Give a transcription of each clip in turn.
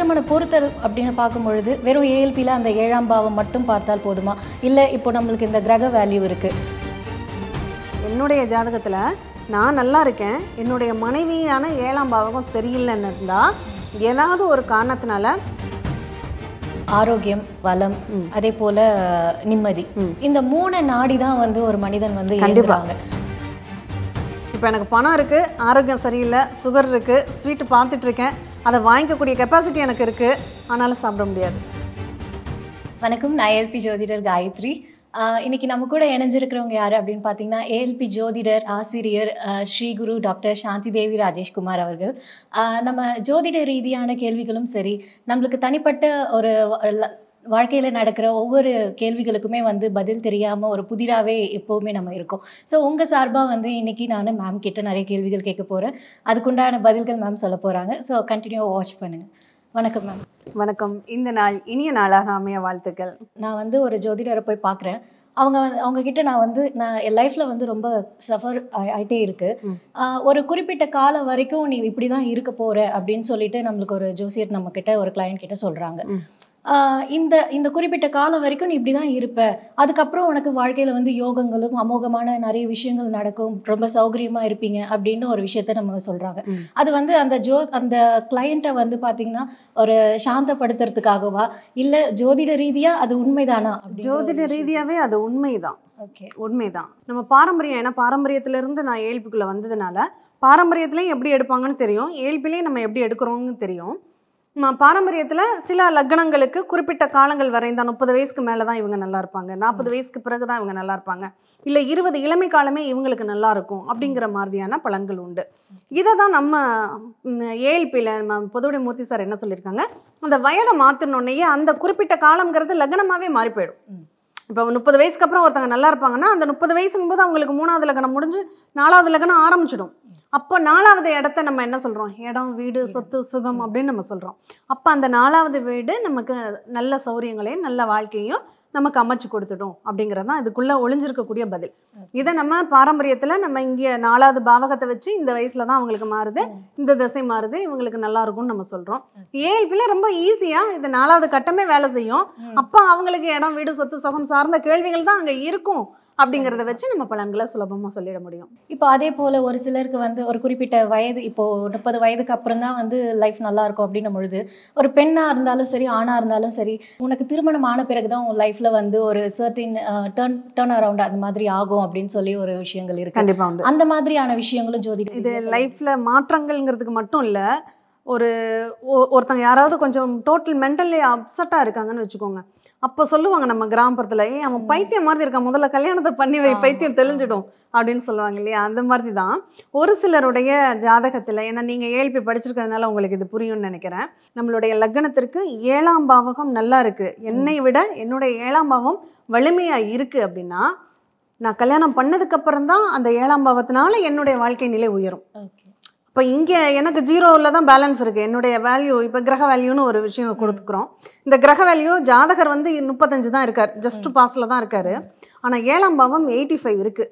திருமண பொருத்தல் அப்படின்னு பார்க்கும்பொழுது வெறும் ஏஎல்பியில் அந்த 7ஆம் பாவம் மட்டும் பார்த்தால் போதுமா, இல்லை இப்போ நம்மளுக்கு இந்த கிரக வேல்யூ இருக்குது? என்னுடைய ஜாதகத்தில் நான் நல்லா இருக்கேன், என்னுடைய மனைவியான 7ஆம் பாவகம் சரியில்லைன்னு இருந்தால் ஏதாவது ஒரு காரணத்தினால ஆரோக்கியம், வளம், அதே போல் நிம்மதி, இந்த 3 நாடி தான் வந்து ஒரு மனிதன் வந்து கண்டிப்பாங்க. இப்போ எனக்கு பணம் இருக்குது, ஆரோக்கியம் சரியில்லை, சுகர் இருக்குது, ஸ்வீட்டு பார்த்துட்ருக்கேன், அதை வாங்கிக்கக்கூடிய கெப்பாசிட்டி எனக்கு இருக்குது, ஆனாலும் சாப்பிட முடியாது. வணக்கம், நான் ஏஎல்பி ஜோதிடர் காயத்ரி. இன்னைக்கு நம்ம கூட இணைஞ்சிருக்கிறவங்க யார் அப்படின்னு பார்த்தீங்கன்னா, ஏஎல்பி ஜோதிடர் ஆசிரியர் ஸ்ரீ குரு டாக்டர் சாந்தி தேவி ராஜேஷ்குமார் அவர்கள். நம்ம ஜோதிட ரீதியான கேள்விகளும் சரி, நம்மளுக்கு தனிப்பட்ட ஒரு வாழ்க்கையில் நடக்கிற ஒவ்வொரு கேள்விகளுக்குமே வந்து பதில் தெரியாமல் ஒரு புதிராகவே எப்போவுமே நம்ம இருக்கோம். ஸோ உங்கள் சார்பாக வந்து இன்றைக்கி நான் மேம் கிட்ட நிறைய கேள்விகள் கேட்க போகிறேன். அதுக்குண்டான பதில்கள் மேம் சொல்ல போகிறாங்க. ஸோ கண்டினியூவாக வாட்ச் பண்ணுங்கள். வணக்கம் மேம். வணக்கம். இந்த நாள் இனிய நாளாக அமைய வாழ்த்துக்கள். நான் வந்து ஒரு ஜோதிடரை போய் பார்க்குறேன். அவங்கக்கிட்ட நான் என் லைஃப்பில் வந்து ரொம்ப சஃபர் ஆகிட்டே இருக்குது. ஒரு குறிப்பிட்ட காலம் வரைக்கும் நீ இப்படி தான் இருக்க போகிற அப்படின்னு சொல்லிட்டு நம்மளுக்கு ஒரு ஜோசியர் நம்மக்கிட்ட ஒரு கிளையண்ட் கிட்ட சொல்கிறாங்க. இந்த குறிப்பிட்ட காலம் வரைக்கும் நீ இப்படி தான் இருப்ப, அதுக்கப்புறம் உனக்கு வாழ்க்கையில் வந்து யோகங்களும் அமோகமான நிறைய விஷயங்கள் நடக்கும், ரொம்ப சௌகரியமாக இருப்பீங்க அப்படின்னு ஒரு விஷயத்த நம்ம சொல்கிறாங்க. அது வந்து அந்த கிளையண்ட்டை வந்து பார்த்தீங்கன்னா ஒரு சாந்தப்படுத்துறதுக்காகவா, இல்லை ஜோதிட ரீதியாக அது உண்மைதானா? ஜோதிட ரீதியாகவே அது உண்மைதான். ஓகே, உண்மைதான். நம்ம பாரம்பரியம், ஏன்னா பாரம்பரியத்திலேருந்து நான் ஏழ்பிக்குள்ளே வந்ததுனால பாரம்பரியத்துலேயும் எப்படி எடுப்பாங்கன்னு தெரியும், ஏழ்பிலையும் நம்ம எப்படி எடுக்கிறோம்னு தெரியும். பாரம்பரியத்தில் சில லக்னங்களுக்கு குறிப்பிட்ட காலங்கள் வரை தான், 30 வயசுக்கு மேலே தான் இவங்க நல்லா இருப்பாங்க, 40 வயசுக்கு பிறகு தான் இவங்க நல்லா இருப்பாங்க, இல்லை 20 இளமை காலமே இவங்களுக்கு நல்லா இருக்கும் அப்படிங்கிற மாதிரியான பலன்கள் உண்டு. இதை தான் நம்ம ஏஎல்பியில் நம்ம பொதுவுடைய மூர்த்தி சார் என்ன சொல்லியிருக்காங்க, அந்த வயதை மாற்றினோடனேயே அந்த குறிப்பிட்ட காலங்கிறது லக்னமாகவே மாறி போயிடும். இப்போ 30 வயசுக்கு அப்புறம் ஒருத்தவங்க நல்லா இருப்பாங்கன்னா அந்த 30 வயசுங்கும் போது அவங்களுக்கு 3வது லக்னம் முடிஞ்சு 4வது லக்னம் ஆரம்பிச்சிடும். அப்போ 4வது இடத்த நம்ம என்ன சொல்கிறோம், இடம், வீடு, சொத்து, சுகம் அப்படின்னு நம்ம சொல்கிறோம். அப்போ அந்த 4வது வீடு நமக்கு நல்ல சௌரியங்களையும் நல்ல வாழ்க்கையும் நமக்கு அமைச்சு கொடுத்துடும் அப்படிங்கிறது தான் இதுக்குள்ளே ஒளிஞ்சிருக்கக்கூடிய பதில். இதை நம்ம பாரம்பரியத்தில் நம்ம இங்கே 4வது பாவகத்தை வச்சு இந்த வயசில் தான் அவங்களுக்கு மாறுது, இந்த திசை மாறுது, இவங்களுக்கு நல்லா இருக்கும்னு நம்ம சொல்கிறோம். ஏஎல்பியில் ரொம்ப ஈஸியாக இது 4வது கட்டமே வேலை செய்யும். அப்போ அவங்களுக்கு இடம், வீடு, சொத்து, சுகம் சார்ந்த கேள்விகள் தான் அங்கே இருக்கும் அப்படிங்கிறத வச்சு நம்ம பலன்களை சுலபமாக சொல்லிட முடியும். இப்போ அதே போல் ஒரு சிலருக்கு வந்து ஒரு குறிப்பிட்ட வயது, இப்போது 30 வயதுக்கு அப்புறம் தான் வந்து லைஃப் நல்லா இருக்கும் அப்படின்னும் பொழுது, ஒரு பெண்ணாக இருந்தாலும் சரி ஆணாக இருந்தாலும் சரி, உனக்கு திருமணம் ஆன பிறகு தான் உன் லைஃப்பில் வந்து ஒரு சர்டின் டர்ன் அரவுண்ட் அந்த மாதிரி ஆகும் அப்படின்னு சொல்லி ஒரு விஷயங்கள் இருக்குது. கண்டிப்பாக உண்டு. அந்த மாதிரியான விஷயங்களும் ஜோதிடம் இது லைஃப்பில் மாற்றங்கள்ங்கிறதுக்கு மட்டும் இல்லை, ஒருத்தங்க யாராவது கொஞ்சம் டோட்டல் மென்டலி அப்செட்டாக இருக்காங்கன்னு வச்சுக்கோங்க, அப்போ சொல்லுவாங்க நம்ம கிராமப்புறத்தில், அவன் பைத்தியம் மாதிரி இருக்கான், முதல்ல கல்யாணத்தை பண்ணி வை, பைத்தியம் தெளிஞ்சிடும் அப்படின்னு சொல்லுவாங்க இல்லையா. அந்த மாதிரி தான் ஒரு சிலருடைய ஜாதகத்தில், ஏன்னா நீங்கள் ஏஎல்பி படிச்சிருக்கிறதுனால உங்களுக்கு இது புரியும்னு நினைக்கிறேன். நம்மளுடைய லக்னத்திற்கு 7ஆம் பாவகம் நல்லா இருக்குது, என்னை விட என்னுடைய 7ஆம் பாவம் வலிமையாக இருக்குது அப்படின்னா, நான் கல்யாணம் பண்ணதுக்கப்புறம் தான் அந்த 7ஆம் பாவத்தினால என்னுடைய வாழ்க்கை நிலை உயரும். இப்போ இங்கே எனக்கு 0வில் தான் பேலன்ஸ் இருக்குது, என்னுடைய வேல்யூ. இப்போ கிரக வேல்யூன்னு ஒரு விஷயம் கொடுத்துக்கிறோம். இந்த கிரக வேல்யூ ஜாதகர் வந்து 35 தான் இருக்கார், ஜஸ்ட் பாஸில் தான் இருக்கார். ஆனால் 7ஆம் பாவம் 85 இருக்குது.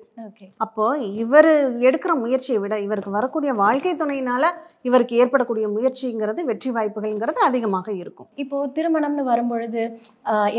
அப்போது இவர் எடுக்கிற முயற்சியை விட இவருக்கு வரக்கூடிய வாழ்க்கை துணையினால் இவருக்கு ஏற்படக்கூடிய முயற்சிங்கிறது, வெற்றி வாய்ப்புகள்ங்கிறது அதிகமாக இருக்கும். இப்போது திருமணம்னு வரும்பொழுது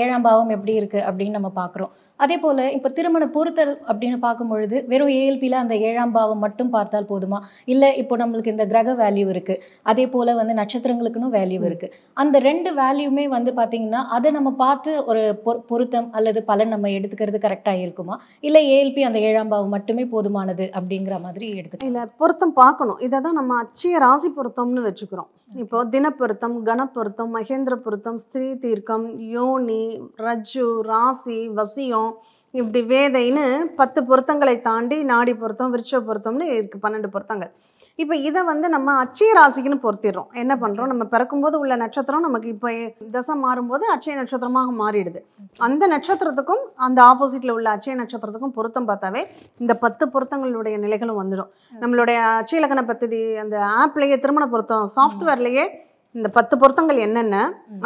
7ஆம் பாவம் எப்படி இருக்குது அப்படின்னு நம்ம பார்க்குறோம். அதே போல் இப்போ திருமண பொருத்தல் அப்படின்னு பார்க்கும்பொழுது வெறும் ஏஎல்பியில் அந்த 7ஆம் பாவம் மட்டும் பார்த்தால் போதுமா, இல்லை இப்போ நம்மளுக்கு இந்த கிரக வேல்யூ இருக்குது, அதே போல் வந்து நட்சத்திரங்களுக்குன்னு வேல்யூ இருக்குது. அந்த 2 வேல்யூமே வந்து பார்த்திங்கன்னா அதை நம்ம பார்த்து ஒரு பொருத்தம் அல்லது பலன் நம்ம எடுத்துக்கிறது கரெக்டாக இருக்குமா, இல்லை ஏஎல்பி அந்த 7ஆம் பாவம் மட்டுமே போதுமானது அப்படிங்கிற மாதிரி எடுத்துக்கலாம்? இல்லை, பொருத்தம் பார்க்கணும். இதை தான் நம்ம அச்சய ராசி பொருத்தம்னு வச்சுக்கிறோம். இப்போ தினப்பொருத்தம், கணப்பொருத்தம், மகேந்திர பொருத்தம், ஸ்திரீ தீர்க்கம், யோனி, ரஜ்ஜு, ராசி, வசியம், இப்படி வேதைன்னு 10 பொருத்தங்களை தாண்டி நாடி பொருத்தம், விருட்ச பொருத்தம்னு இருக்குது, 12 பொருத்தங்கள். இப்போ இதை வந்து நம்ம அச்சய ராசிக்குன்னு பொருத்திடுறோம். என்ன பண்ணுறோம், நம்ம பிறக்கும்போது உள்ள நட்சத்திரம் நமக்கு இப்போ தசை மாறும்போது அச்சய நட்சத்திரமாக மாறிடுது. அந்த நட்சத்திரத்துக்கும் அந்த ஆப்போசிட்டில் உள்ள அச்சய நட்சத்திரத்துக்கும் பொருத்தம் பார்த்தாவே இந்த 10 பொருத்தங்களுடைய நிலைகளும் வந்துடும். நம்மளுடைய அச்சய இலக்கண பத்தி அந்த ஆப்லேயே, திருமண பொருத்தம் சாஃப்ட்வேர்லேயே இந்த 10 பொருத்தங்கள் என்னென்ன,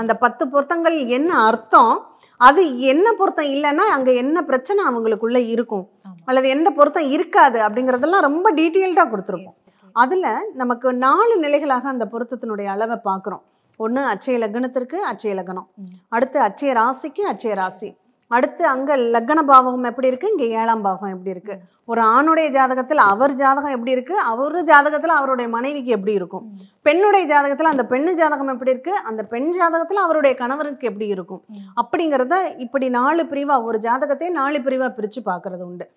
அந்த 10 பொருத்தங்கள் என்ன அர்த்தம், அது என்ன பொருத்தம் இல்லைன்னா அங்கே என்ன பிரச்சனை அவங்களுக்குள்ளே இருக்கும், அல்லது எந்த பொருத்தம் இருக்காது அப்படிங்கிறதெல்லாம் ரொம்ப டீட்டெயில்டாக கொடுத்துருப்போம். அதில் நமக்கு 4 நிலைகளாக அந்த பொருத்தத்தினுடைய அளவை பார்க்குறோம். ஒன்று அட்சய லக்னத்திற்கு அட்சய லக்னம், அடுத்து அட்சய ராசிக்கு அட்சய ராசி, அடுத்து அங்கே லக்ன பாவகம் எப்படி இருக்குது, இங்கே 7ஆம் பாவகம் எப்படி இருக்குது. ஒரு ஆணுடைய ஜாதகத்தில் அவர் ஜாதகம் எப்படி இருக்குது, அவர் ஜாதகத்தில் அவருடைய மனைவிக்கு எப்படி இருக்கும். பெண்ணுடைய ஜாதகத்தில் அந்த பெண்ணு ஜாதகம் எப்படி இருக்குது, அந்த பெண் ஜாதகத்தில் அவருடைய கணவருக்கு எப்படி இருக்கும். அப்படிங்கிறத இப்படி 4 பிரிவாக, ஒரு ஜாதகத்தை 4 பிரிவாக பிரித்து பார்க்குறது உண்டு.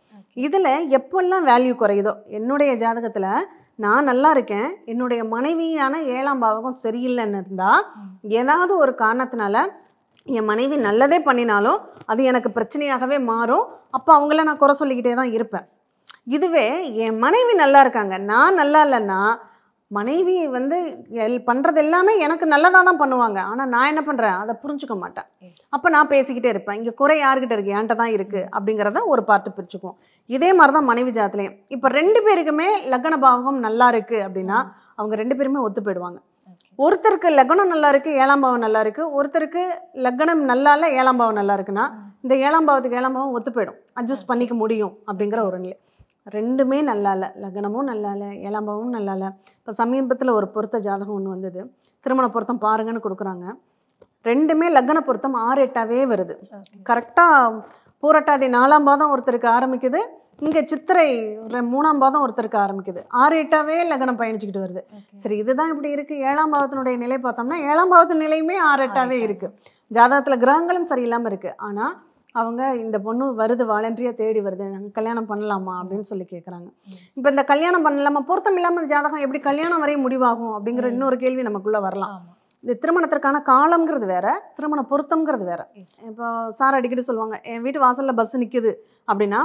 இதில் எப்பெல்லாம் வேல்யூ குறையுதோ, என்னுடைய ஜாதகத்தில் நான் நல்லா இருக்கேன், என்னுடைய மனைவியான 7ஆம் பாவகம் சரியில்லைன்னு இருந்தால், ஏதாவது ஒரு காரணத்தினால என் மனைவி நல்லதே பண்ணினாலும் அது எனக்கு பிரச்சனையாகவே மாறும். அப்போ அவங்கள நான் குறை சொல்லிக்கிட்டே தான் இருப்பேன். இதுவே என் மனைவி நல்லா இருக்காங்க, நான் நல்லா இல்லைன்னா மனைவி வந்து பண்ணுறது எல்லாமே எனக்கு நல்லதாக தான் பண்ணுவாங்க. ஆனால் நான் என்ன பண்ணுறேன், அதை புரிஞ்சுக்க மாட்டேன். அப்போ நான் பேசிக்கிட்டே இருப்பேன். இங்கே குறை யாருக்கிட்ட இருக்குது, என்கிட்ட தான் இருக்குது அப்படிங்கிறத ஒரு பார்ட்டு பிரிச்சுக்குவோம். இதே மாதிரி தான் மனைவி ஜாதத்துலேயும். இப்போ 2 பேருக்குமே லக்ன பாவகம் நல்லா இருக்குது அப்படின்னா அவங்க 2 பேருமே ஒத்து போயிடுவாங்க. ஒருத்தருக்கு லக்னம் நல்லா இருக்குது, 7ஆம் பாவம் நல்லா இருக்குது. ஒருத்தருக்கு லக்னம் நல்லா இல்லை, 7ஆம் பாவம் நல்லா இருக்குன்னா இந்த 7ஆம் பாவத்துக்கு 7ஆம் பாவம் ஒத்து போயிடும், அட்ஜஸ்ட் பண்ணிக்க முடியும் அப்படிங்கிற ஒரு நிலை. 2மே நல்லா இல்லை, லக்னமும் நல்லா இல்லை, 7ஆம் பாவமும் நல்லா இல்லை. இப்போ சமீபத்தில் ஒரு பொருத்த ஜாதகம் ஒன்று வந்தது, திருமண பொருத்தம் பாருங்கன்னு கொடுக்குறாங்க. 2மே லக்ன பொருத்தம் 6-8ஆவே வருது. கரெக்டாக பூரட்டாதி 4ஆம் பாதம் ஒருத்தருக்கு ஆரம்பிக்குது, இங்கே சித்திரை 3ஆம் பாதம் ஒருத்தருக்கு ஆரம்பிக்குது. 6-8ஆவே லக்னம் பயணிச்சுக்கிட்டு வருது. சரி, இதுதான் இப்படி இருக்குது. 7ஆம் பாவத்தினுடைய நிலை பார்த்தோம்னா 7ஆம் பாவத்தின் நிலையுமே 6-8ஆவே இருக்குது. ஜாதகத்தில் கிரகங்களும் சரியில்லாமல் இருக்குது. ஆனால் அவங்க இந்த பொண்ணு வருது, வாலண்டரியாக தேடி வருது, நாங்கள் கல்யாணம் பண்ணலாமா அப்படின்னு சொல்லி கேட்குறாங்க. இப்போ இந்த கல்யாணம் பண்ணலாமா, பொருத்தம் இல்லாமல் ஜாதகம் எப்படி கல்யாணம் வரையும் முடிவாகும் அப்படிங்கிற இன்னொரு கேள்வி நமக்குள்ளே வரலாம். இந்த திருமணத்திற்கான காலம்ங்கிறது வேற, திருமண பொருத்தம்ங்கிறது வேற. இப்போ சார் அடிக்கடி சொல்லுவாங்க, என் வீட்டு வாசலில் பஸ் நிற்குது அப்படின்னா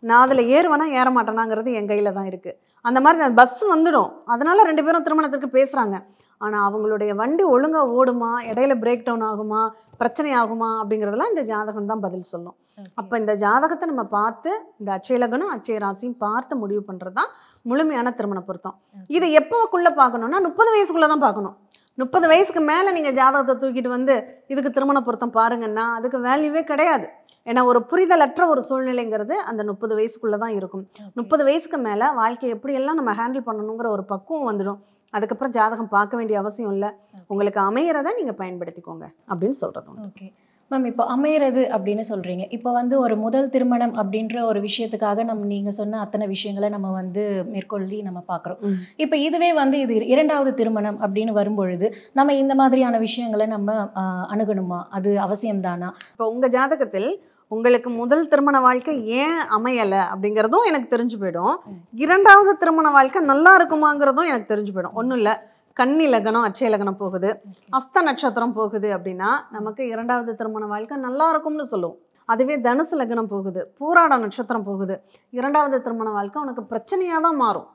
நான் அதில் ஏறுவேனா ஏற மாட்டேனாங்கிறது என் கையில் தான் இருக்குது. அந்த மாதிரி அந்த பஸ் வந்துடும், அதனால் 2 பேரும் திருமணத்திற்கு பேசுகிறாங்க. ஆனால் அவங்களுடைய வண்டி ஒழுங்காக ஓடுமா, இடையில பிரேக் டவுன் ஆகுமா, பிரச்சனை ஆகுமா அப்படிங்கிறதுலாம் இந்த ஜாதகம் தான் பதில் சொல்லும். அப்போ இந்த ஜாதகத்தை நம்ம பார்த்து, இந்த அட்சய லக்னம் அட்சய ராசியும் பார்த்து முடிவு பண்ணுறது தான் முழுமையான திருமண பொருத்தம். இதை எப்போக்குள்ளே பார்க்கணுன்னா 30 வயசுக்குள்ளே தான் பார்க்கணும். 30 வயசுக்கு மேலே நீங்கள் ஜாதகத்தை தூக்கிட்டு வந்து இதுக்கு திருமண பொருத்தம் பாருங்கன்னா அதுக்கு வேல்யூவே கிடையாது. ஏன்னா ஒரு புரிதலற்ற ஒரு சூழ்நிலைங்கிறது அந்த 30 வயசுக்குள்ளே தான் இருக்கும். 30 வயசுக்கு மேலே வாழ்க்கையை எப்படியெல்லாம் நம்ம ஹேண்டில் பண்ணணுங்கிற ஒரு பக்குவம் வந்துடும். அதுக்கப்புறம் ஜாதகம் பார்க்க வேண்டிய அவசியம் இல்லை, உங்களுக்கு அமையிறத நீங்கள் பயன்படுத்திக்கோங்க அப்படின்னு சொல்கிறது. ஓகே மேம், இப்போ அமையிறது அப்படின்னு சொல்கிறீங்க. இப்போ வந்து ஒரு முதல் திருமணம் அப்படின்ற ஒரு விஷயத்துக்காக நீங்கள் சொன்ன அத்தனை விஷயங்களை நம்ம வந்து மேற்கொள்ளி நம்ம பார்க்குறோம். இப்போ இதுவே வந்து இது 2வது திருமணம் அப்படின்னு வரும்பொழுது நம்ம இந்த மாதிரியான விஷயங்களை நம்ம அணுகணுமா, அது அவசியம்தானா? இப்போ உங்கள் ஜாதகத்தில் உங்களுக்கு முதல் திருமண வாழ்க்கை ஏன் அமையலை அப்படிங்கிறதும் எனக்கு தெரிஞ்சு போயிடும். 2வது திருமண வாழ்க்கை நல்லா இருக்குமாங்கிறதும் எனக்கு தெரிஞ்சு போயிடும். ஒன்றும் இல்லை, கன்னி லக்னம் அட்சய லக்னம் போகுது, அஸ்த நட்சத்திரம் போகுது அப்படின்னா நமக்கு 2வது திருமண வாழ்க்கை நல்லா இருக்கும்னு சொல்லுவோம். அதுவே தனுசு லக்னம் போகுது, பூராட நட்சத்திரம் போகுது, 2வது திருமண வாழ்க்கை உனக்கு பிரச்சனையாக தான் மாறும்.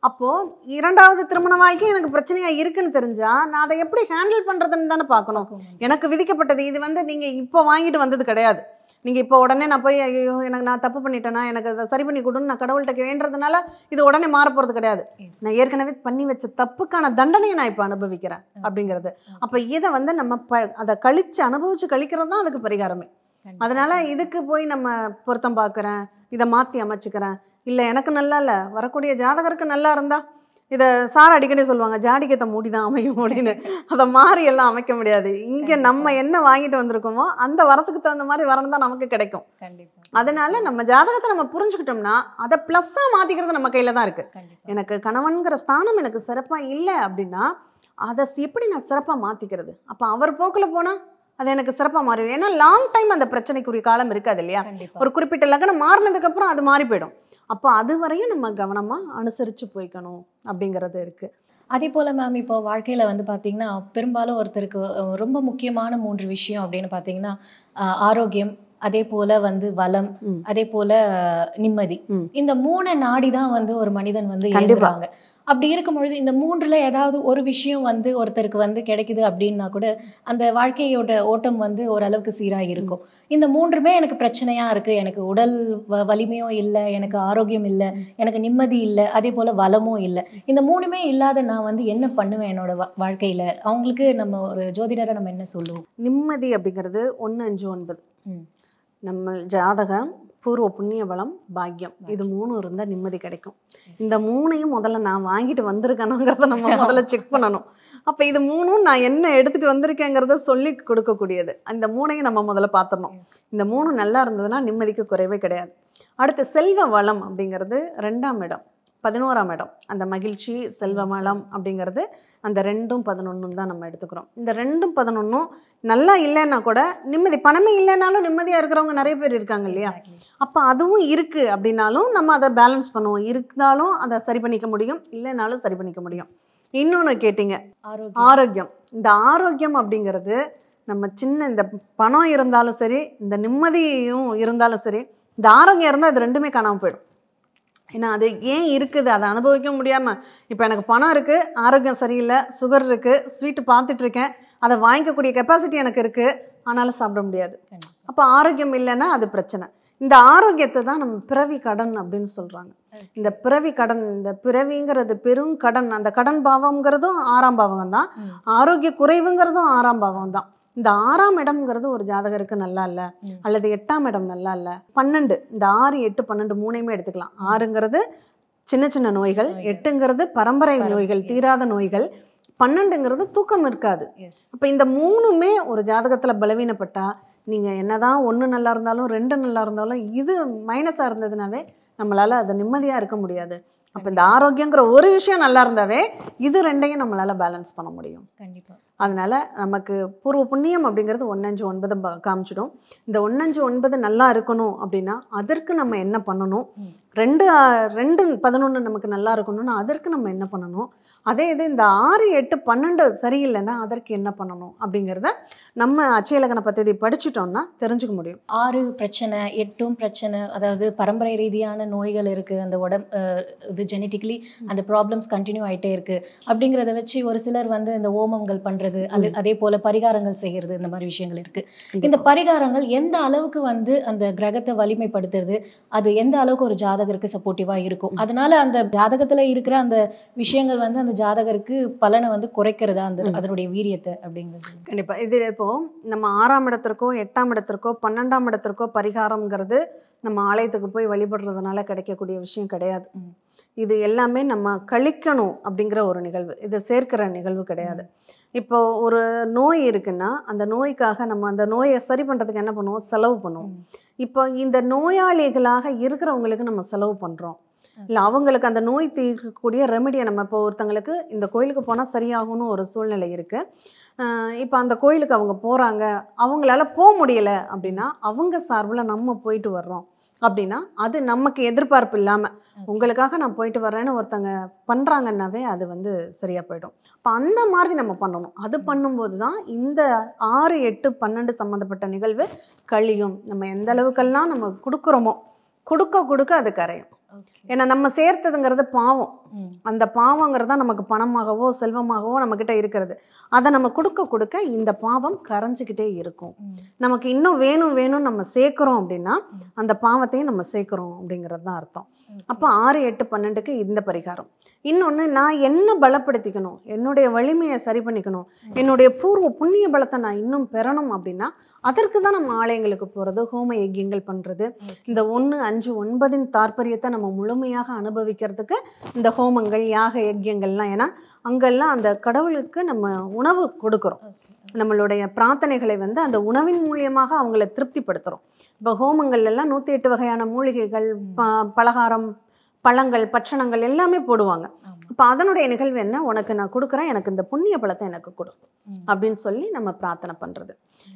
அப்போது 2வது திருமண வாழ்க்கை எனக்கு பிரச்சனையாக இருக்குன்னு தெரிஞ்சால் நான் அதை எப்படி ஹேண்டில் பண்ணுறதுன்னு தானே பார்க்கணும். எனக்கு விதிக்கப்பட்டது இது வந்து நீங்கள் இப்போ வாங்கிட்டு வந்தது கிடையாது. நீங்கள் இப்போ உடனே நான் போய் ஐயோ எனக்கு நான் தப்பு பண்ணிட்டேன்னா எனக்கு அதை சரி பண்ணி கொடுன்னு நான் கடவுள்கிட்ட வேண்டதுனால இது உடனே மாறப்போகிறது கிடையாது. நான் ஏற்கனவே பண்ணி வச்ச தப்புக்கான தண்டனையை நான் இப்போ அனுபவிக்கிறேன் அப்படிங்கிறது. அப்போ இதை வந்து நம்ம அதை அனுபவித்து கழிக்கிறது தான் அதுக்கு பரிகாரமே. அதனால் இதுக்கு போய் நம்ம பொருத்தம் பார்க்குறேன், இதை மாற்றி அமைச்சுக்கிறேன், இல்லை எனக்கு நல்லா இல்லை, வரக்கூடிய ஜாதகருக்கு நல்லா இருந்தால் இதை சார் அடிக்கடி சொல்லுவாங்க, ஜாடிக்கத்தை மூடி தான் அமையும் அப்படின்னு. அதை மாறி எல்லாம் அமைக்க முடியாது. இங்கே நம்ம என்ன வாங்கிட்டு வந்திருக்கோமோ அந்த வரத்துக்கு தகுந்த மாதிரி வரணும் தான் நமக்கு கிடைக்கும். அதனால நம்ம ஜாதகத்தை நம்ம புரிஞ்சுக்கிட்டோம்னா அதை ப்ளஸ்ஸாக மாற்றிக்கிறது நம்ம கையில் தான் இருக்குது. எனக்கு கணவன்கிற ஸ்தானம் எனக்கு சிறப்பாக இல்லை அப்படின்னா அதை எப்படி நான் சிறப்பாக மாற்றிக்கிறது? அப்போ அவர் போக்கில் போனால் அது எனக்கு சிறப்பாக மாறிடும். ஏன்னா லாங் டைம் அந்த பிரச்சனைக்குரிய காலம் இருக்காது இல்லையா. ஒரு குறிப்பிட்ட லக்னம் மாறினதுக்கப்புறம் அது மாறி போயிடும். அப்போ அது வரையும் நம்ம கவனமாக அனுசரித்து போய்க்கணும் அப்படிங்கிறது இருக்குது. அதே போல் மேம், இப்போ வாழ்க்கையில் வந்து பார்த்திங்கன்னா பெரும்பாலும் ஒருத்தருக்கு ரொம்ப முக்கியமான 3 விஷயம் அப்படின்னு பார்த்தீங்கன்னா ஆரோக்கியம், அதே போல் வந்து வளம், அதே போல் நிம்மதி. இந்த 3 நாடி தான் வந்து ஒரு மனிதன் வந்து இயங்குறாங்க. அப்படி இருக்கும் பொழுது இந்த 3ல் ஏதாவது ஒரு விஷயம் வந்து ஒருத்தருக்கு வந்து கிடைக்குது அப்படின்னா கூட அந்த வாழ்க்கையோட ஓட்டம் வந்து ஓரளவுக்கு சீராக இருக்கும். இந்த 3மே எனக்கு பிரச்சனையாக இருக்குது, எனக்கு உடல் வலிமையும் இல்லை, எனக்கு ஆரோக்கியம் இல்லை, எனக்கு நிம்மதி இல்லை, அதே போல் வளமும் இல்லை. இந்த 3மே இல்லாத நான் வந்து என்ன பண்ணுவேன் என்னோட வாழ்க்கையில்? அவங்களுக்கு நம்ம ஒரு ஜோதிடரை நம்ம என்ன சொல்லுவோம்? நிம்மதி அப்படிங்கிறது 1, 5, 9. நம்ம ஜாதகம், பூர்வ புண்ணிய பலம், பாக்கியம், இது 3 இருந்தால் நிம்மதி கிடைக்கும். இந்த 3ஐயும் முதல்ல நான் வாங்கிட்டு வந்திருக்கேனுங்கிறத நம்ம முதல்ல செக் பண்ணணும். அப்போ இது 3ம் நான் என்ன எடுத்துகிட்டு வந்திருக்கேங்கிறத சொல்லி கொடுக்கக்கூடியது. அந்த 3ஐயும் நம்ம முதல்ல பார்த்துடணும். இந்த 3 நல்லா இருந்ததுன்னா நிம்மதிக்கு குறைவே கிடையாது. அடுத்து செல்வ வளம் அப்படிங்கிறது 2ஆம் இடம், 11ஆம் இடம். அந்த மகிழ்ச்சி, செல்வ வளம் அப்படிங்கிறது அந்த 2ம் 11ம் தான் நம்ம எடுத்துக்கிறோம். இந்த 2ம் 11ம் நல்லா இல்லைன்னா கூட நிம்மதி, பணமே இல்லைனாலும் நிம்மதியாக இருக்கிறவங்க நிறைய பேர் இருக்காங்க இல்லையா? அப்போ அதுவும் இருக்குது அப்படின்னாலும் நம்ம அதை பேலன்ஸ் பண்ணுவோம். இருந்தாலும் அதை சரி பண்ணிக்க முடியும், இல்லைனாலும் சரி பண்ணிக்க முடியும். இன்னொன்று கேட்டிங்க, ஆரோக்கியம். இந்த ஆரோக்கியம் அப்படிங்கிறது நம்ம சின்ன இந்த பணம் இருந்தாலும் சரி, இந்த நிம்மதியும் இருந்தாலும் சரி, இந்த ஆரோக்கியம் இருந்தால் அது 2மே காணாமல் போயிடும். ஏன்னா அது ஏன் இருக்குது, அதை அனுபவிக்க முடியாமல், இப்போ எனக்கு பணம் இருக்குது, ஆரோக்கியம் சரியில்லை, சுகர் இருக்குது, ஸ்வீட்டு பார்த்துட்ருக்கேன், அதை வாங்கிக்கக்கூடிய கெப்பாசிட்டி எனக்கு இருக்குது, ஆனாலும் சாப்பிட முடியாது. அப்போ ஆரோக்கியம் இல்லைன்னா அது பிரச்சனை. இந்த ஆரோக்கியத்தை தான் நம்ம பிறவி கடன் அப்படின்னு சொல்கிறாங்க. இந்த பிறவி கடன், இந்த பிறவிங்கிறது பெரும் கடன். அந்த கடன் பாவம்ங்கிறதும் 6ஆம் பாவம் தான், ஆரோக்கிய குறைவுங்கிறதும் 6ஆம் பாவம் தான். இந்த 6ஆம் இடம்ங்கிறது ஒரு ஜாதகருக்கு நல்லா இல்லை, அல்லது 8ஆம் இடம் நல்லா இல்லை. 12, இந்த 6, 8, 12 3ஐயுமே எடுத்துக்கலாம். 6ங்கிறது சின்ன சின்ன நோய்கள், 8ங்கிறது பரம்பரை நோய்கள், தீராத நோய்கள், 12ங்கிறது தூக்கம் இருக்காது. அப்போ இந்த 3மே ஒரு ஜாதகத்தில் பலவீனப்பட்டா நீங்கள் என்னதான் 1 நல்லா இருந்தாலும் 2 நல்லா இருந்தாலும் இது மைனஸாக இருந்ததுனாவே நம்மளால் அதை நிம்மதியாக இருக்க முடியாது. அப்போ இந்த ஆரோக்கியங்கிற ஒரு விஷயம் நல்லா இருந்தாவே இது 2ஐயும் நம்மளால் பேலன்ஸ் பண்ண முடியும். கண்டிப்பாக. அதனால் நமக்கு பூர்வ புண்ணியம் அப்படிங்கிறது 1, 5, 9 காமிச்சிடும். இந்த 1, 5, 9 நல்லா இருக்கணும் அப்படின்னா அதற்கு நம்ம என்ன பண்ணணும்? 2, 11 நமக்கு நல்லா இருக்கணும்னா அதற்கு நம்ம என்ன பண்ணணும்? அதே இது இந்த 6, 8, 12 சரியில்லைன்னா அதற்கு என்ன பண்ணணும் அப்படிங்கிறத நம்ம அச்சயலக்கண பദ്ധதி படிச்சுட்டோம்னா தெரிஞ்சுக்க முடியும். 6 பிரச்சனை, 8ம் பிரச்சனை, அதாவது பரம்பரை ரீதியான நோய்கள் இருக்குது, அந்த இது ஜெனட்டிக்கலி அந்த ப்ராப்ளம்ஸ் கண்டினியூ ஆகிட்டே இருக்குது அப்படிங்கிறத வச்சு ஒரு சிலர் வந்து இந்த ஓமங்கள் பண்ணுறது, அதே போல் பரிகாரங்கள் செய்கிறது, இந்த மாதிரி விஷயங்கள் இருக்குது. இந்த பரிகாரங்கள் எந்த அளவுக்கு வந்து அந்த கிரகத்தை வலிமைப்படுத்துறது, அது எந்த அளவுக்கு ஒரு ஜாதகருக்கு சப்போர்ட்டிவாக இருக்கும், அதனால அந்த ஜாதகத்தில் இருக்கிற அந்த விஷயங்கள் வந்து அந்த ஜாதகருக்கு பலனை வந்து குறைக்கிறதா அதனுடைய வீரியத்தை அப்படிங்கிறது? கண்டிப்பாக. இது இப்போ நம்ம 6ஆம் இடத்திற்கோ 8ஆம் இடத்திற்கோ 12ஆம் இடத்திற்கோ பரிகாரம்ங்கிறது நம்ம ஆலயத்துக்கு போய் வழிபடுறதுனால கிடைக்கக்கூடிய விஷயம் கிடையாது. இது எல்லாமே நம்ம கழிக்கணும் அப்படிங்கிற ஒரு நிகழ்வு, இதை சேர்க்கிற நிகழ்வு கிடையாது. இப்போ ஒரு நோய் இருக்குன்னா அந்த நோய்க்காக நம்ம அந்த நோயை சரி பண்ணுறதுக்கு என்ன பண்ணுவோம்? செலவு பண்ணுவோம். இப்போ இந்த நோயாளிகளாக இருக்கிறவங்களுக்கு நம்ம செலவு பண்ணுறோம் இல்லை, அவங்களுக்கு அந்த நோய் தீர்க்கக்கூடிய ரெமெடியை நம்ம இப்போ ஒருத்தங்களுக்கு இந்த கோயிலுக்கு போனால் சரியாகும்னு ஒரு சூழ்நிலை இருக்குது. இப்போ அந்த கோயிலுக்கு அவங்க போகிறாங்க, அவங்களால போக முடியலை அப்படின்னா அவங்க சார்பில் நம்ம போயிட்டு வர்றோம் அப்படின்னா அது நமக்கு எதிர்பார்ப்பு இல்லாமல் உங்களுக்காக நான் போயிட்டு வர்றேன்னு ஒருத்தங்க பண்ணுறாங்கன்னாவே அது வந்து சரியாக போயிடும். இப்போ அந்த மாதிரி நம்ம பண்ணணும். அது பண்ணும்போது தான் இந்த 6, 8, 12 சம்மந்தப்பட்ட நிகழ்வு கழியும். நம்ம எந்த அளவுக்கெல்லாம் நம்ம கொடுக்குறோமோ கொடுக்க அது கரையும். ஏன்னா நம்ம சேர்த்ததுங்கிறது பாவம். அந்த பாவங்கிறதா நமக்கு பணமாகவோ செல்வமாகவோ நம்மக்கிட்ட இருக்கிறது. அதை நம்ம கொடுக்க இந்த பாவம் கரைஞ்சிக்கிட்டே இருக்கும். நமக்கு இன்னும் வேணும் நம்ம சேர்க்குறோம் அப்படின்னா அந்த பாவத்தையும் நம்ம சேர்க்குறோம் அப்படிங்கிறது தான் அர்த்தம். அப்போ 6, 8, 12க்கு இந்த பரிகாரம். இன்னொன்று, நான் என்ன பலப்படுத்திக்கணும், என்னுடைய வலிமையை சரி பண்ணிக்கணும், என்னுடைய பூர்வ புண்ணிய பலத்தை நான் இன்னும் பெறணும் அப்படின்னா அதற்கு தான் நம்ம ஆலயங்களுக்கு போகிறது, ஹோம யஜ்யங்கள் பண்ணுறது. இந்த 1, 5, 9 தாற்பயத்தை நம்ம முழுமையாக அனுபவிக்கிறதுக்கு இந்த ஹோமங்கள், யாக யஜ்யங்கள்லாம், ஏன்னா அங்கெல்லாம் அந்த கடவுளுக்கு நம்ம உணவு கொடுக்குறோம். நம்மளுடைய பிரார்த்தனைகளை வந்து அந்த உணவின் மூலியமாக அவங்கள திருப்திப்படுத்துகிறோம். இப்போ ஹோமங்கள் எல்லாம் 108 வகையான மூலிகைகள், பலகாரம், பழங்கள், பட்சணங்கள் எல்லாமே போடுவாங்க. இப்போ அதனுடைய நிகழ்வு என்ன? உனக்கு நான் கொடுக்குறேன், எனக்கு இந்த புண்ணிய பலத்தை எனக்கு கொடு அப்படின்னு சொல்லி நம்ம பிரார்த்தனை பண்ணுறது.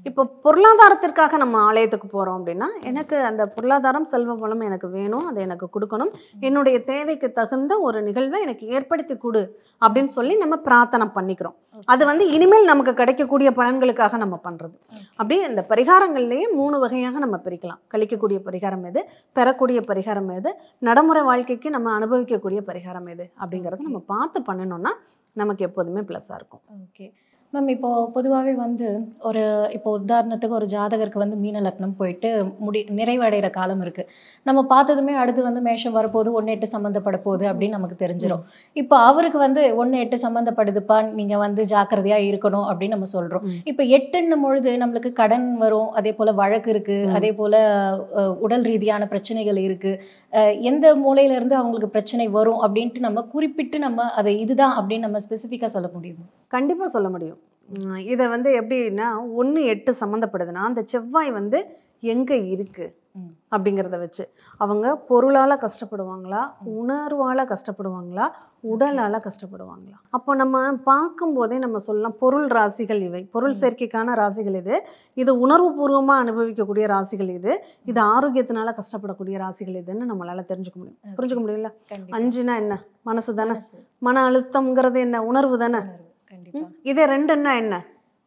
இப்போ பொருளாதாரத்திற்காக நம்ம ஆலயத்துக்கு போகிறோம் அப்படின்னா எனக்கு அந்த பொருளாதாரம், செல்வ வளம் எனக்கு வேணும், அதை எனக்கு கொடுக்கணும், என்னுடைய தேவைக்கு தகுந்த ஒரு நிகழ்வை எனக்கு ஏற்படுத்தி கொடு அப்படின்னு சொல்லி நம்ம பிரார்த்தனை பண்ணிக்கிறோம். அது வந்து இனிமேல் நமக்கு கிடைக்கக்கூடிய பலன்களுக்காக நம்ம பண்ணுறது. அப்படியே இந்த பரிகாரங்கள்லேயே 3 வகையாக நம்ம பிரிக்கலாம். கழிக்கக்கூடிய பரிகாரம் எது, பெறக்கூடிய பரிகாரம் எது, நடைமுறை வாழ்க்கைக்கு நம்ம அனுபவிக்கக்கூடிய பரிகாரம் எது அப்படிங்கிறத நம்ம பார்த்து பண்ணணும்னா நமக்கு எப்போதுமே ப்ளஸ்ஸாக இருக்கும். ஓகே. மேம் இப்போ பொதுவாகவே வந்து ஒரு இப்போ உதாரணத்துக்கு ஒரு ஜாதகருக்கு வந்து மீன லக்னம் போயிட்டு நிறைவடைகிற காலம் இருக்கு. நம்ம பார்த்ததுமே அடுத்து வந்து மேஷம் வரப்போகுது, 1-8 சம்மந்தப்பட போகுது அப்படின்னு நமக்கு தெரிஞ்சிடும். இப்போ அவருக்கு வந்து 1-8 சம்மந்தப்படுதுப்பா, நீங்க வந்து ஜாக்கிரதையா இருக்கணும் அப்படின்னு நம்ம சொல்றோம். இப்போ 8ன்னும் பொழுது நம்மளுக்கு கடன் வரும், அதே போல வழக்கு இருக்கு, அதே போல உடல் ரீதியான பிரச்சனைகள் இருக்கு. எந்த மூலையில இருந்து அவங்களுக்கு பிரச்சனை வரும் அப்படின்ட்டு நம்ம குறிப்பிட்டு நம்ம அதை இதுதான் அப்படின்னு நம்ம ஸ்பெசிஃபிக்காக சொல்ல முடியுமா? கண்டிப்பாக சொல்ல முடியும். இதை வந்து எப்படின்னா 1-8 சம்மந்தப்படுதுன்னா அந்த செவ்வாய் வந்து எங்கே இருக்குது அப்படிங்கிறத வச்சு அவங்க பொருளால் கஷ்டப்படுவாங்களா, உணர்வால் கஷ்டப்படுவாங்களா, உடலால் கஷ்டப்படுவாங்களா. அப்போ நம்ம பார்க்கும்போதே நம்ம சொல்லலாம் பொருள் ராசிகள் இவை, பொருள் சேர்க்கைக்கான ராசிகள் இது, இது உணர்வுபூர்வமாக அனுபவிக்கக்கூடிய ராசிகள் இது, இது ஆரோக்கியத்தினால கஷ்டப்படக்கூடிய ராசிகள் இதுன்னு நம்மளால் தெரிஞ்சுக்க முடியும், புரிஞ்சுக்க முடியும்ல. 5னா என்ன, மனசு தானே, மன அழுத்தம்ங்கிறது என்ன, உணர்வு தானே. இதே 2ன்னா என்ன,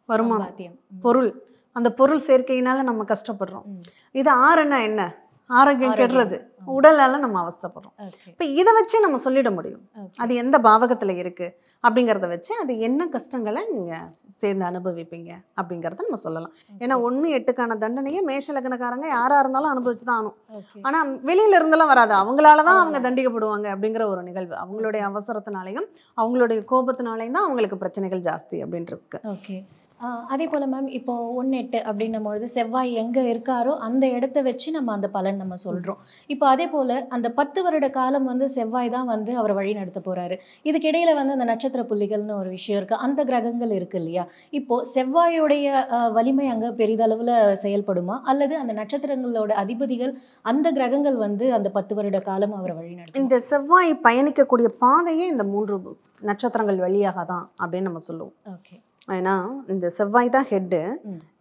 வருமானம், பொருள், அந்த பொருள் சேர்க்கையினால நம்ம கஷ்டப்படுறோம். இது 6ன்னா என்ன, ஆரோக்கியம் கெடுறது, உடலால நம்ம அவஸ்தைப்படுறோம். இப்போ இதை வச்சே நம்ம சொல்லிட முடியும் அது எந்த பாவகத்தில் இருக்கு அப்படிங்கிறத வச்சு அது என்ன கஷ்டங்களை நீங்கள் சேர்ந்து அனுபவிப்பீங்க அப்படிங்கிறத நம்ம சொல்லலாம். ஏன்னா 1-8க்கான தண்டனையே மேஷ லக்னக்காரங்க யாராக இருந்தாலும் அனுபவிச்சு தான் ஆகணும். ஆனால் வெளியில இருந்தெல்லாம் வராது, அவங்களால தான் அவங்க தண்டிக்கப்படுவாங்க அப்படிங்கிற ஒரு நிகழ்வு. அவங்களுடைய அவசரத்தினாலையும் அவங்களுடைய கோபத்தினாலையும் தான் அவங்களுக்கு பிரச்சனைகள் ஜாஸ்தி அப்படின்ட்டு. ஓகே. அதே போல் மேம் இப்போ 1-8 அப்படின்னும் பொழுது செவ்வாய் எங்கே இருக்காரோ அந்த இடத்த வச்சு நம்ம அந்த பலன் நம்ம சொல்கிறோம். இப்போ அதே போல் அந்த 10 வருட காலம் வந்து செவ்வாய் தான் வந்து அவரை வழி நடத்த போகிறாரு. இதுக்கிடையில் வந்து அந்த நட்சத்திர புள்ளிகள்னு ஒரு விஷயம் இருக்குது, அந்த கிரகங்கள் இருக்குது இல்லையா. இப்போது செவ்வாயுடைய வலிமை அங்கே பெரிதளவில் செயல்படுமா, அல்லது அந்த நட்சத்திரங்களோட அதிபதிகள் அந்த கிரகங்கள் வந்து அந்த 10 வருட காலம் அவரை வழி நடத்தும்? இந்த செவ்வாய் பயணிக்கக்கூடிய பாதையே இந்த 3 நட்சத்திரங்கள் வழியாக தான் அப்படின்னு நம்ம சொல்லுவோம். ஓகே. ஏன்னா இந்த செவ்வாய் தான் ஹெட்டு.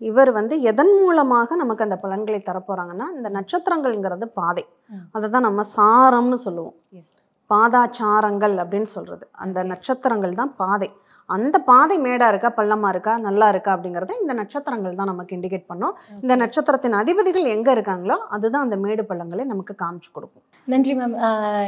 இவர் வந்து எதன் மூலமாக நமக்கு அந்த பலன்களை தரப்போறாங்கன்னா இந்த நட்சத்திரங்கள்ங்கிறது பாதை, அதை தான் நம்ம சாரம்னு சொல்லுவோம், பாதாச்சாரங்கள் அப்படின்னு சொல்றது. அந்த நட்சத்திரங்கள் தான் பாதை. அந்த பாதை மேடாக இருக்கா, பள்ளமாக இருக்கா, நல்லா இருக்கா அப்படிங்கிறத இந்த நட்சத்திரங்கள் தான் நமக்கு இண்டிகேட் பண்ணும். இந்த நட்சத்திரத்தின் அதிபதிகள் எங்கே இருக்காங்களோ அதுதான் அந்த மேடு பள்ளங்களை நமக்கு காமிச்சு கொடுக்கும். நன்றி மேம்.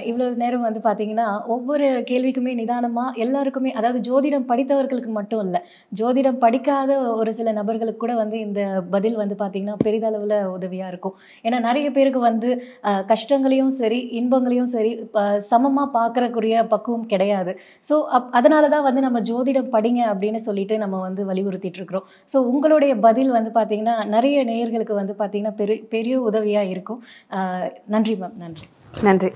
இவ்வளோ நேரம் வந்து பார்த்தீங்கன்னா ஒவ்வொரு கேள்விக்குமே நிதானமாக எல்லாருக்குமே, அதாவது ஜோதிடம் படித்தவர்களுக்கு மட்டும் இல்லை, ஜோதிடம் படிக்காத ஒரு சில நபர்களுக்கு கூட வந்து இந்த பதில் வந்து பார்த்தீங்கன்னா பெரிதளவில் உதவியாக இருக்கும். ஏன்னா நிறைய பேருக்கு வந்து கஷ்டங்களையும் சரி இன்பங்களையும் சரி சமமாக பார்க்கறக்கூடிய பக்குவம் கிடையாது. ஸோ அதனால தான் வந்து நம்ம ஜோதிடம் படிங்க அப்படின்னு சொல்லிட்டு நம்ம வந்து வலியுறுத்திட்டு இருக்கிறோம். ஸோ உங்களுடைய பதில் வந்து பார்த்தீங்கன்னா நிறைய நேயர்களுக்கு வந்து பார்த்தீங்கன்னா பெரிய உதவியாக இருக்கும். நன்றி மேம். நன்றி. நன்றி.